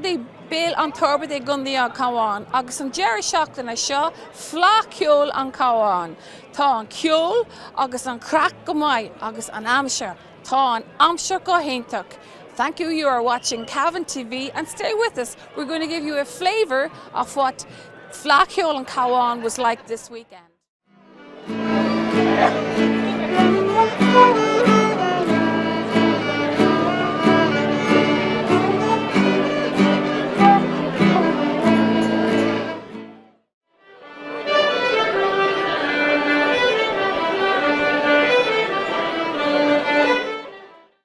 dé béal an turba é gundaí an cabháin, agus an deir seachtainna seo flá ceol an cabháin. Tá an ceol agus an crack go maith agus an amsir. Tá an amsir go héintach. Thank you, you are watching Cavan TV, and stay with us. We're going to give you a flavour of what flá ceol an cabháin was like this weekend.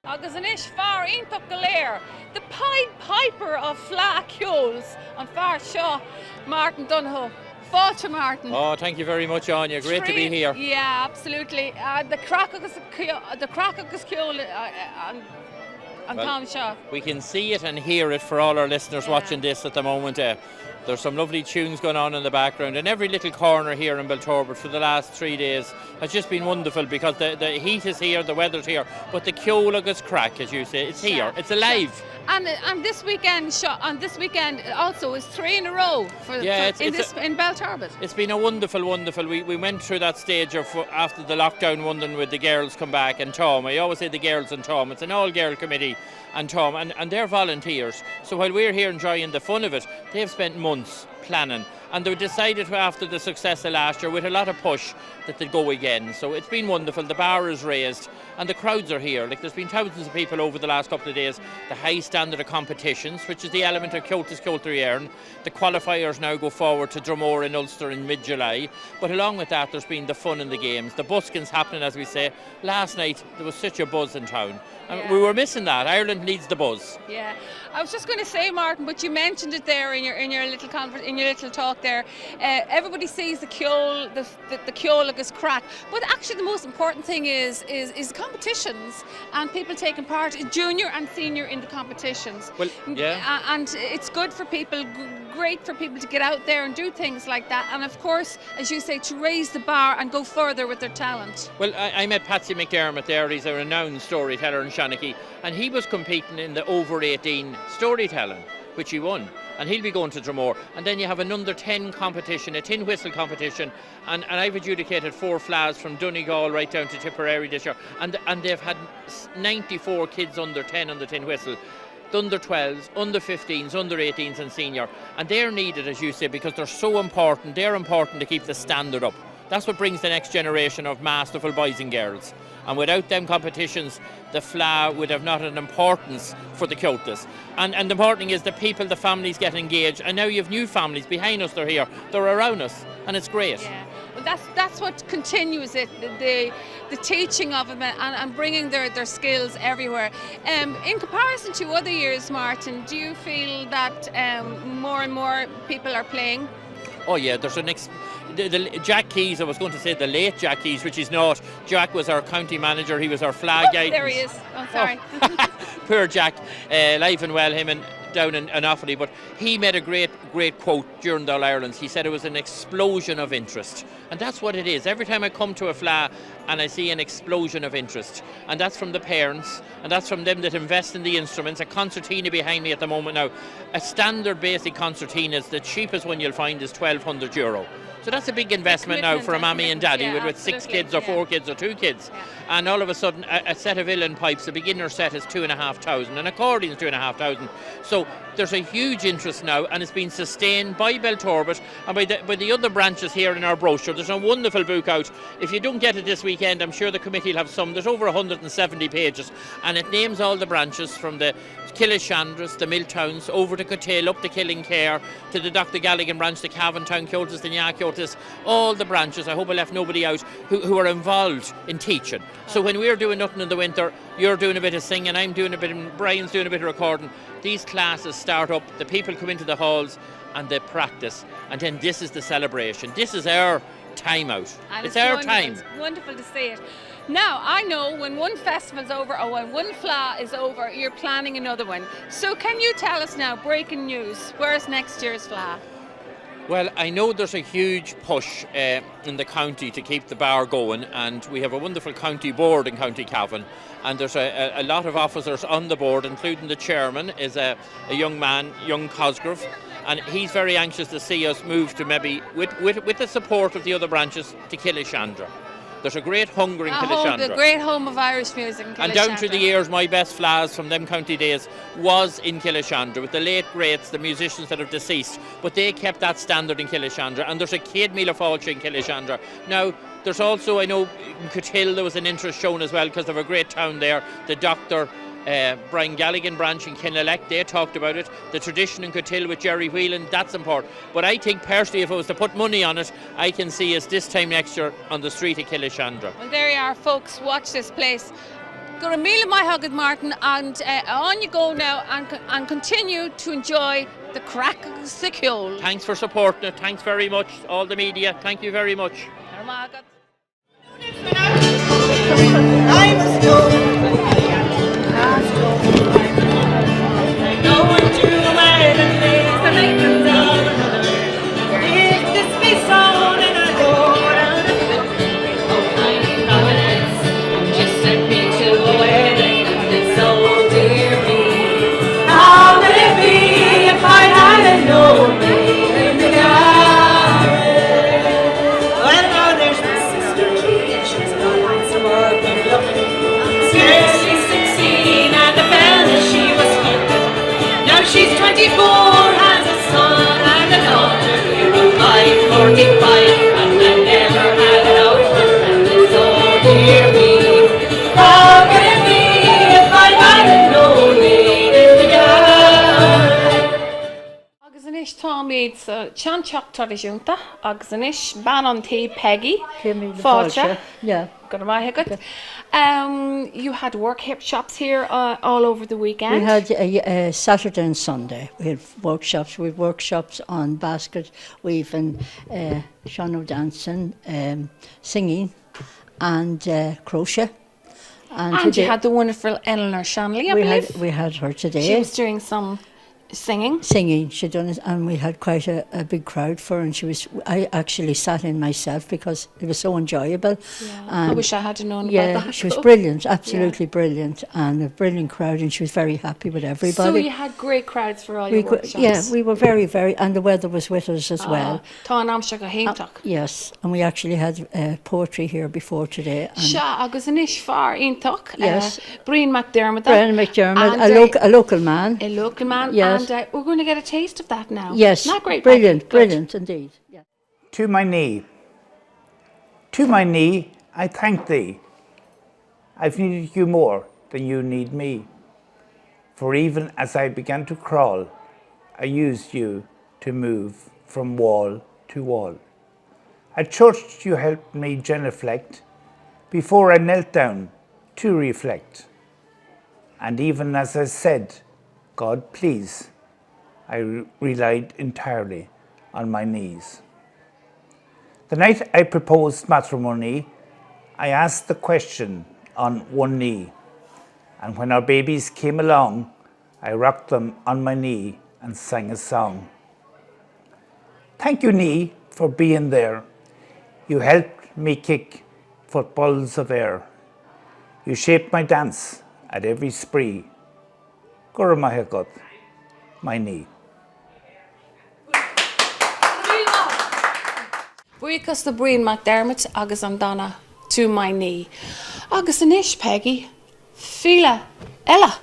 Agus an ish far ionpach go léir, the Pied Piper of flá ceols an far seo, Martin Donohoe. Fáilte Martin. Oh, thank you very much, Áine. Great to be here. Yeah, absolutely. The crack agus ceol an Tom seo. We can see it and hear it for all our listeners watching this at the moment. There's some lovely tunes going on in the background, and every little corner here in Belturbet for the last 3 days has just been wonderful because the heat is here, the weather's here, but the ceol agus crack, as you say, it's here, it's alive. And this weekend also is 3 in a row in Belturbet. It's been a wonderful. We went through that stage of after the lockdown wondering would the girls come back and Tom. I always say the girls and Tom. It's an all-girl committee and Tom, and they're volunteers. So while we're here enjoying the fun of it, they've spent months planning, and they decided after the success of last year with a lot of push that they'd go again. So it's been wonderful. The bar is raised and the crowds are here. Like, there's been thousands of people over the last couple of days. The high standard of competitions, which is the element of Kiltis Kiltry. The qualifiers now go forward to Dromore in Ulster in mid-July, but along with that there's been the fun in the games, the buskins happening, as we say. Last night there was such a buzz in town. We were missing that. Ireland needs the buzz. Yeah, I was just going to say, Martin, but you mentioned it there in your little talk there. Everybody sees the ceol, the ceol agus crack, but actually the most important thing is competitions and people taking part, junior and senior, in the competitions. Well, yeah, and it's good for people, great for people to get out there and do things like that, and of course, as you say, to raise the bar and go further with their talent. Well, I met Patsy McDermott there. He's a renowned storyteller in Shanachie, and he was competing in the over 18 storytelling, which he won, and he'll be going to Dromore. And then you have an under 10 competition, a tin whistle competition, and I've adjudicated 4 flags from Donegal right down to Tipperary this year, and they've had 94 kids under 10 on the tin whistle. The under 12s, under 15s, under 18s and senior, and they're needed, as you say, because they're so important. They're important to keep the standard up. That's what brings the next generation of masterful boys and girls. And without them competitions, the fleadh would have not an importance for the Kiltis. And the important thing is the people, the families get engaged. And now you have new families behind us, they're here, they're around us, and it's great. Yeah. Well, that's what continues it, the teaching of them and bringing their skills everywhere. In comparison to other years, Martin, do you feel that more and more people are playing? Oh yeah, there's Jack Keys, I was going to say the late Jack Keys, which is not. Jack was our county manager, he was our flag guy. There he is. Oh, sorry. Poor Jack, alive and well, him and down in Offaly, but he made a great quote during the All-Irelands. He said it was an explosion of interest, and that's what it is. Every time I come to a fleadh and I see an explosion of interest, and that's from the parents, and that's from them that invest in the instruments. A concertina behind me at the moment now. A standard basic concertina, is the cheapest one you'll find, is €1,200. So that's a big investment now for a mammy and daddy with 6 kids or 4 kids or 2 kids. Yeah. And all of a sudden, a set of uilleann pipes, a beginner set, is $2,500, an accordion is $2,500. So there's a huge interest now, and it's been sustained by Belturbet and by the other branches here in our brochure. There's a wonderful book out. If you don't get it this weekend, I'm sure the committee will have some. There's over 170 pages, and it names all the branches from the Killishandras, the Milltowns, over to Cotail, up to Killincare, to the Dr. Galligan branch, the Cavan Town Kiltis, the Nya Kiltis, all the branches. I hope I left nobody out who are involved in teaching. So when we're doing nothing in the winter, you're doing a bit of singing, I'm doing a bit of, Brian's doing a bit of recording. These classes start up, the people come into the halls and they practice, and then this is the celebration. This is our time out. And it's our time. It's wonderful to see it. Now, I know when one festival's over or when one fleadh is over, you're planning another one. So can you tell us now, breaking news, where's next year's fleadh? Well, I know there's a huge push in the county to keep the bar going, and we have a wonderful county board in County Cavan, and there's a lot of officers on the board, including the chairman is a young man, young Cosgrove, and he's very anxious to see us move to maybe, with the support of the other branches, to Killishandra. There's a great hunger in Killishandra. The great home of Irish music in Killishandra. And down through the years, my best flags from them county days was in Killishandra, with the late greats, the musicians that have deceased. But they kept that standard in Killishandra. And there's a Céad Míle Fáilte in Killishandra. Now, there's also, I know, in Cootehill there was an interest shown as well, because they have a great town there. The Dr. Brian Galligan branch in Kinelec, they talked about it. The tradition in Cootehill with Jerry Whelan, that's important. But I think personally, if I was to put money on it, I can see us this time next year on the street of Killishandra. Well, there you are, folks. Watch this place. Go to Míle Maithagad Martin, and on you go now, and continue to enjoy the crack of the Ciúil. Thanks for supporting it. Thanks very much, all the media. Thank you very much. I must go. She's 24, has a son and a daughter. You're alive, 45, and I never had an outfit. And it's oh dear me, how can it be if I hadn't known me in the garden? Agus inis tá míid sa Chanchach tradiisiúnta, agus inis ban tea Peggy, Fáilte. Yeah. Got a good. You had workshops here all over the weekend. We had a Saturday and Sunday. We had workshops. We had workshops on basket weaving, shano dancing, singing, and crochet. And you had the wonderful Eleanor Shanley, I believe. We had her today. She was doing some singing. She done it, and we had quite a big crowd for her. And I actually sat in myself because it was so enjoyable. Yeah. I wish I had known about that. She was brilliant, absolutely brilliant, and a brilliant crowd, and she was very happy with everybody. So you had great crowds for all your workshops. Yeah, we were very, very, and the weather was with us as well. Tá an amsar go héintach. Yes, and we actually had poetry here before today. Sha agus inis far intach. Yes. Brian McDermott. A local man. A local man. Yes. And we're going to get a taste of that now. Yes. Not great. Brilliant indeed. Yeah. To my knee, I thank thee. I've needed you more than you need me. For even as I began to crawl, I used you to move from wall to wall. At church you helped me genuflect before I knelt down to reflect. And even as I said, God please, I relied entirely on my knees. The night I proposed matrimony, I asked the question on one knee. And when our babies came along, I rocked them on my knee and sang a song. Thank you, knee, for being there. You helped me kick footballs of air. You shaped my dance at every spree. Gura Maithagad, my knee. Buíochas the Brian McDermott agus an Donna to my knee. Agus inis, Peggy, Fila Ella.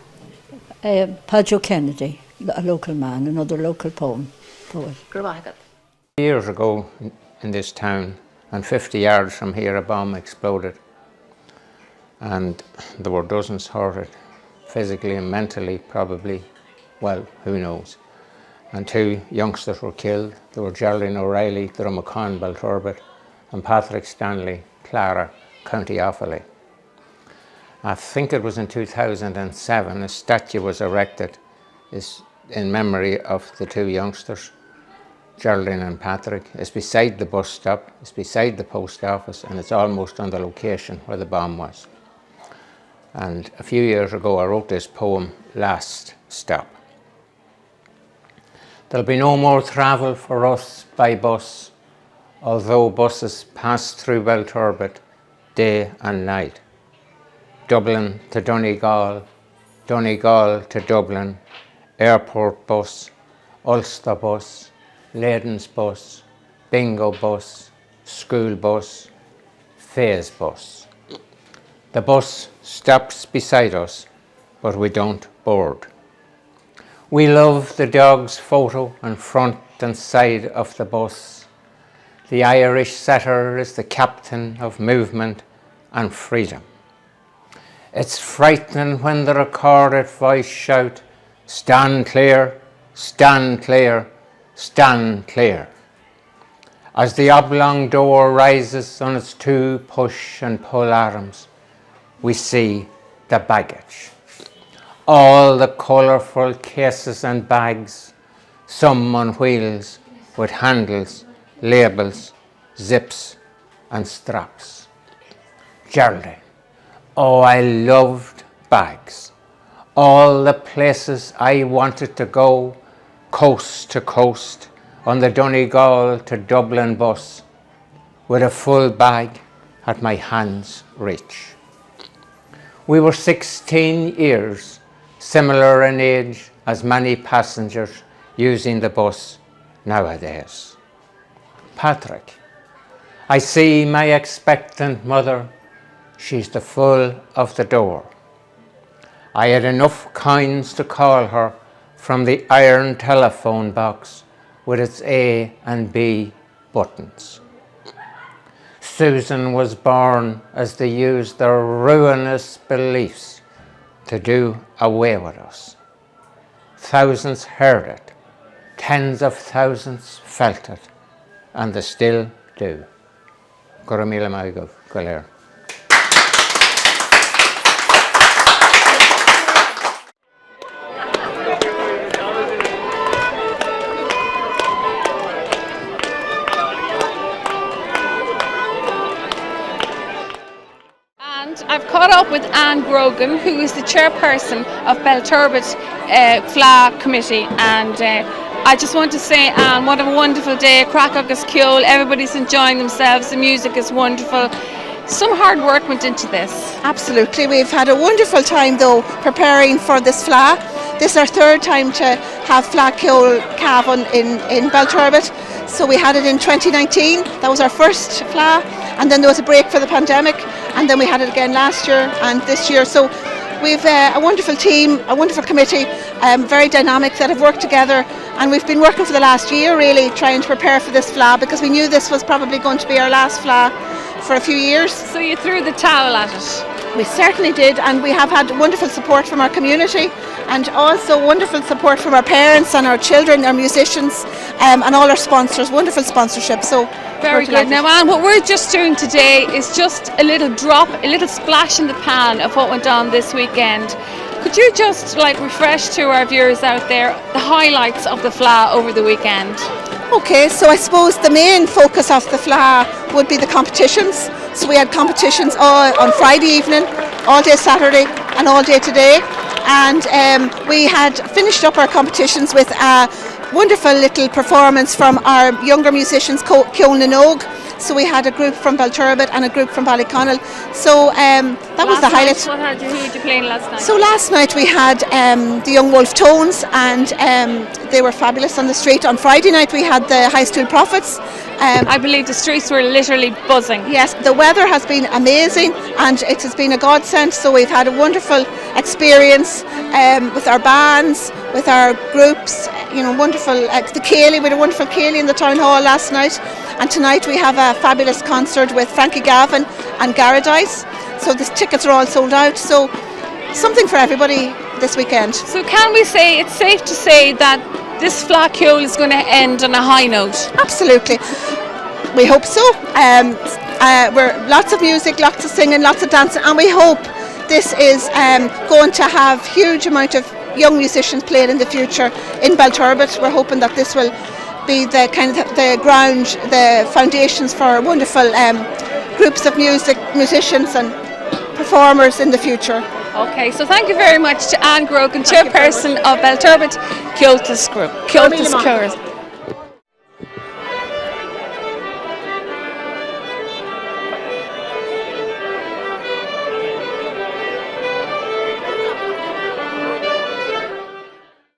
Padjo Kennedy, a local man, another local poet. Years ago in this town, and 50 yards from here, a bomb exploded. And there were dozens hurt, physically and mentally, probably, well, who knows. And 2 youngsters were killed. There were Geraldine O'Reilly, Drumacon, Belturbet, and Patrick Stanley, Clara, County Offaly. I think it was in 2007, a statue was erected in memory of the 2 youngsters, Geraldine and Patrick. It's beside the bus stop, it's beside the post office, and it's almost on the location where the bomb was. And a few years ago I wrote this poem, Last Stop. There'll be no more travel for us by bus, although buses pass through Belturbet day and night. Dublin to Donegal, Donegal to Dublin, airport bus, Ulster bus, Leyden's bus, bingo bus, school bus, phase bus. The bus stops beside us, but we don't board. We love the dog's photo on front and side of the bus. The Irish setter is the captain of movement and freedom. It's frightening when the recorded voice shout, "Stand clear, stand clear, stand clear." As the oblong door rises on its two push and pull arms, we see the baggage. All the colourful cases and bags, some on wheels with handles, labels, zips and straps. Geraldine, oh, I loved bags. All the places I wanted to go, coast to coast, on the Donegal to Dublin bus, with a full bag at my hand's reach. We were 16 years, similar in age as many passengers using the bus nowadays. Patrick, I see my expectant mother, she's the full of the door. I had enough coins to call her from the iron telephone box with its A and B buttons. Susan was born as they used their ruinous beliefs to do away with us. Thousands heard it, tens of thousands felt it, and they still do. Go raibh míle maith go léir. I've caught up with Anne Grogan, who is the chairperson of Belturbet Fleadh Committee, and I just want to say, Anne, what a wonderful day. Crack agus Ciol, everybody's enjoying themselves, the music is wonderful. Some hard work went into this. Absolutely. We've had a wonderful time though preparing for this Fleadh. This is our third time to have Fleadh Ciol Cavan in Belturbet. So we had it in 2019, that was our first Fleadh, and then there was a break for the pandemic, and then we had it again last year and this year. So we've a wonderful team, a wonderful committee, very dynamic, that have worked together, and we've been working for the last year really trying to prepare for this Fleadh, because we knew this was probably going to be our last Fleadh for a few years. So you threw the towel at it? We certainly did, and we have had wonderful support from our community, and also wonderful support from our parents and our children, our musicians, and all our sponsors, wonderful sponsorship. So very good. Now, Anne, what we're just doing today is just a little drop, a little splash in the pan of what went on this weekend. Could you just refresh to our viewers out there the highlights of the Fleadh over the weekend? Okay, so I suppose the main focus of the Fleadh would be the competitions. So we had competitions all on Friday evening, all day Saturday and all day today. And we had finished up our competitions with a wonderful little performance from our younger musicians, Ciol na Nóg. So we had a group from Belturbet and a group from Ballyconnell. So that was the highlight. Who did you play last night? So last night we had the Young Wolf Tones, and they were fabulous on the street. On Friday night we had the High Stool Prophets. I believe the streets were literally buzzing. Yes, the weather has been amazing, and it has been a godsend. So we've had a wonderful experience with our bands, with our groups. You know, wonderful. The Cayley, we had a wonderful Cayley in the town hall last night, and tonight we have a fabulous concert with Frankie Gavin and Garadice. So the tickets are all sold out. So something for everybody this weekend. So can we say it's safe to say that this Fleadh Ciol is going to end on a high note? Absolutely. We hope so. We're lots of music, lots of singing, lots of dancing, and we hope this is going to have huge amount of young musicians playing in the future in Belturbet. We're hoping that this will be the kind of the ground, the foundations for wonderful groups of musicians and performers in the future. Okay, so thank you very much to Anne Grogan, chairperson of Belturbet Cultus Group. Cultus Chorus.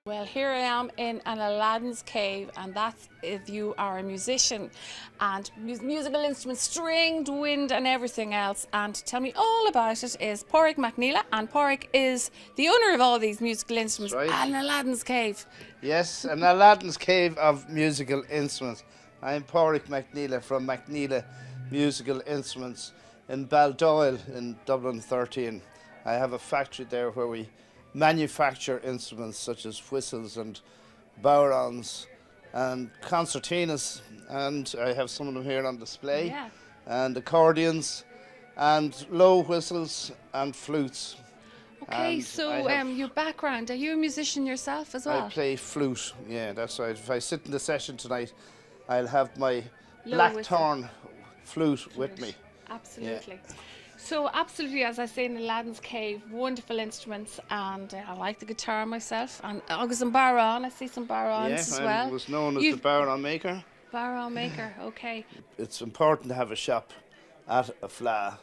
Well, here I am in an Aladdin's cave, and that's if you are a musician and musical instruments, stringed, wind and everything else. And to tell me all about it is Pádraig MacNeila, and Pádraig is the owner of all these musical instruments. That's right. An Aladdin's cave. Yes, an Aladdin's cave of musical instruments. I'm Pádraig MacNeila from MacNeila Musical Instruments in Baldoyle in Dublin 13. I have a factory there where we manufacture instruments such as whistles and bowrons and concertinas, and I have some of them here on display, Yeah. and accordions and low whistles and flutes. Okay, And so I have- your background, are you a musician yourself as well? I play flute, yeah, that's right. If I sit in the session tonight, I'll have my Low blackthorn flute with me. Absolutely. So absolutely, as I say, in Aladdin's cave, wonderful instruments, and I like the guitar myself, and August and Baron, I see some Barons as Yeah, well. I was known as the You've- Baron maker. Baron maker, okay. It's important to have a shop at a Fleadh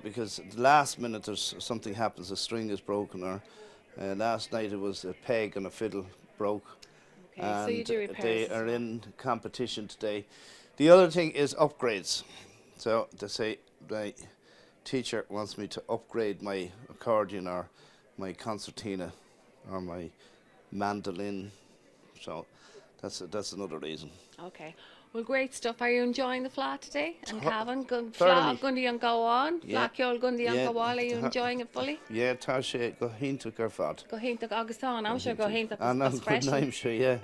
because at the last minute there's something happens, a string is broken, or last night it was a peg and a fiddle broke. Okay, so you do repairs they as are well. in competition today. The other thing is upgrades. So to say my teacher wants me to upgrade my accordion or my concertina or my mandolin. So that's another reason. Okay. Well, great stuff. Are you enjoying the Fleadh today? And Cavan, thoroughly. Fleadh, Gundy and go on. Yeah. Fleadh Ceol, Gundy and Yeah. go on. Are you enjoying it fully? Yeah, tá sé go hínta gur fad. Go hínta agus on. I'm sure go hínta And as fresh. I'm sure, yeah.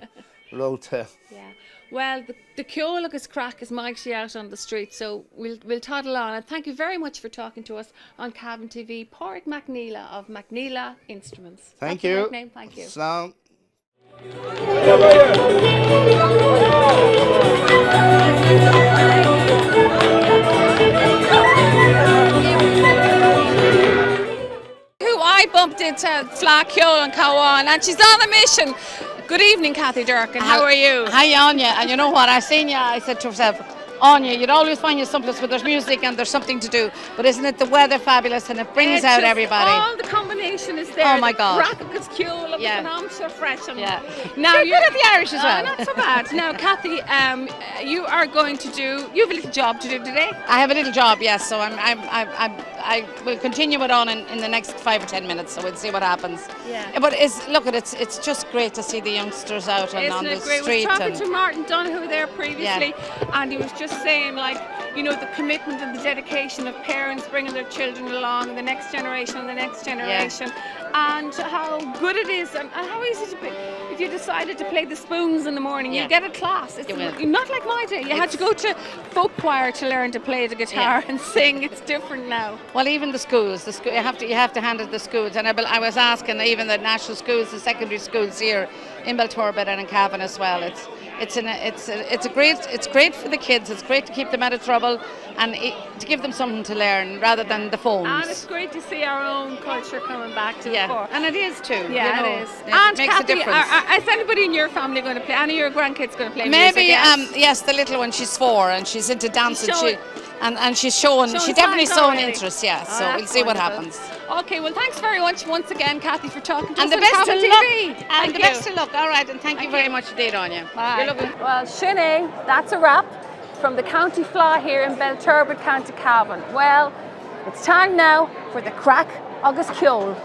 Rota. Yeah. Well, the ceol agus crack is mighty out on the street, so we'll toddle on. And thank you very much for talking to us on Cavan TV. Pádraig MacNeila of MacNeila Instruments. Thank That's the you. right name. Thank you. Slán. Who I bumped into Fleadh Ceol and Cavan, and she's on a mission. Good evening, Kathy Durkin. How are you? Hi, Áine. And you know what? I seen you. I said to myself, Áine, you'd always find you someplace where there's music and there's something to do. But isn't it the weather fabulous and it brings It's out just everybody? All the combination is there. Oh, my God. Crack agus ceol, Yeah. and I'm so fresh. And Yeah. Now You're good at the Irish as well. Not so bad. Now, Kathy, you are going to do. You have a little job to do today. I have a little job, yes. So I will continue it on in the next 5 or 10 minutes. So we'll see what happens. Yeah. But it's just great to see the youngsters out and Isn't on the it great? street. We were talking And to Martin Donoghue there previously, and he was just saying, like, you know, the commitment and the dedication of parents bringing their children along, and the next generation and the next generation, and how good it is, and how easy to be. If you decided to play the spoons in the morning, you Yeah. get a class. It's You will. not like my day. You had to go to folk choir to learn to play the guitar Yeah. and sing. It's different now. Well, even the schools, you have to handle the schools, and I was asking even the national schools, the secondary schools here in Belturbet and in Cavan as well. It's great for the kids. It's great to keep them out of trouble and to give them something to learn rather than the phones. And it's great to see our own culture coming back to the fore. and it is too. Yeah, you know, it is. It And makes Kathy, a difference. is anybody in your family going to play? Any of your grandkids going to play Maybe music? yes, the little one, she's 4 and she's into dancing. showing- And she's showing she Showing definitely signs shown already. interest. Yeah, Oh, so we'll that's see what wonderful. happens. Okay, well, thanks very much once again, Kathy, for talking to And us the on best Cavan of luck. TV. And Thank the you. best of luck. All right, and thank you very much indeed, Áine. Bye. You're lovely. Well, Sinead, that's a wrap from the County Fleadh here in Belturbet, County Cavan. Well, it's time now for the crack agus ceol.